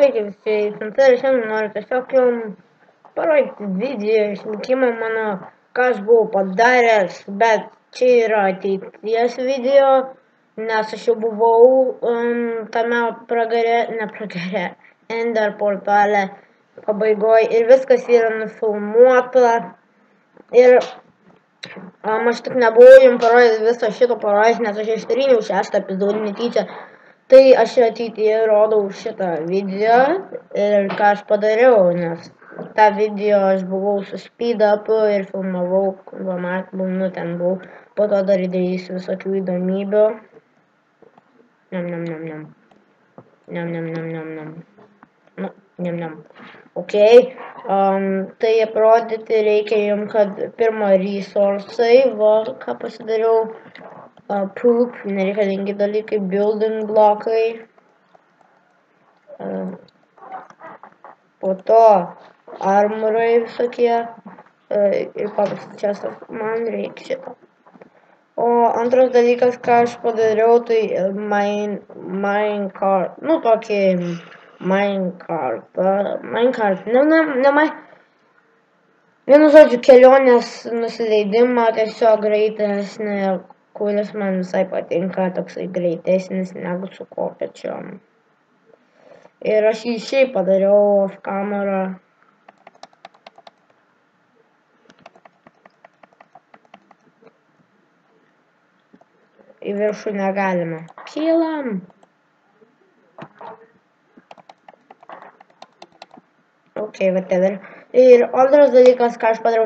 Sveiki visi, Santai, šiandien noriu tiesiog jums parodyti video išlikimą mano, ką aš buvau padaręs, bet čia yra ateities video, nes aš jau buvau tame Ender portale pabaigoje ir viskas yra nufilmuota ir aš tik nebuvau jums parodęs viso šito parodęs, nes aš ištryniau 6 epizodą netyčia. Tai aš ateityje rodau šitą video ir ką aš padariau, nes tą video aš buvau su speed upu ir filmavau, nu ten buvau, po to dar darysiu visokių įdomybių. Ok, tai aprodyti reikia jums, kad pirma resursai, va, ką pasidariau. Poop, nereikalingi dalykai, building blokai, po to armorai visokie ir paprastas čestas, man reikia šito. O antras dalykas, ką aš padariau, tai Minecart, nu tokį Minecart, vienu žodžiu, kelionės nusileidimą, tiesiog greitesnį, kuris man visai patinka, toksai greitesnis negu su kopėčiom. Ir aš jį šiaip padariau off camera. Į viršų negalime. Kylam. Ok, whatever. Ir antras dalykas, ką aš padariau.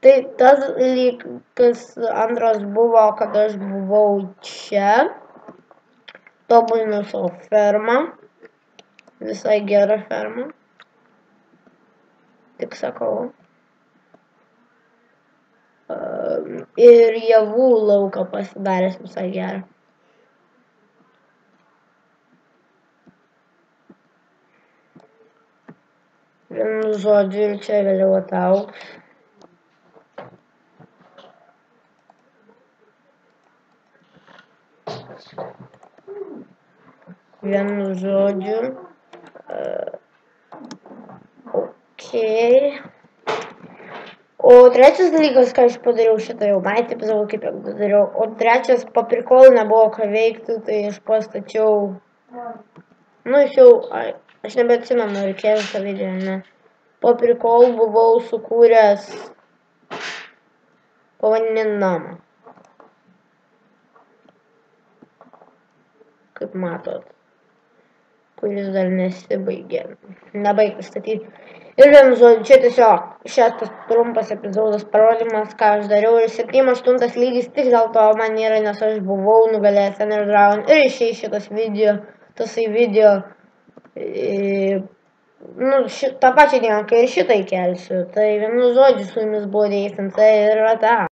Tai tas dalykas antras buvo, kad aš buvau čia, tobulinu savo fermą, visai gerą fermą, tik sakau. Ir javų lauką pasidaręs visai gerą. Vienu žodžiu, ir čia vėliau ataugs. Vienu žodžiu. Ok. O trečias dalykas, ką aš padariau šitą jau matį, pasakau, kaip jau padariau. O trečias, paprikolų nebuvo ką veikti, tai aš pastačiau. Nu, aš nebeatsimenu, reikėjo šitą video, ne. Paprikolų buvau sukūręs povandeninį namą. Kaip matot, kuris dar nesibaigė, nebaigtas statyti. Ir vienu žodžiu, čia tiesiog šeštas trumpas epizodas parodymas, ką aš dariau. Ir 7-8 lygis tik dėl to man yra, nes aš buvau nugalėjęs Ender Dragon. Ir išeis šitas video, tasai video, nu, tą pačią dieną, kai ir šitą įkelsiu. Tai vienu žodžiu, su jumis buvo Santai ir ata.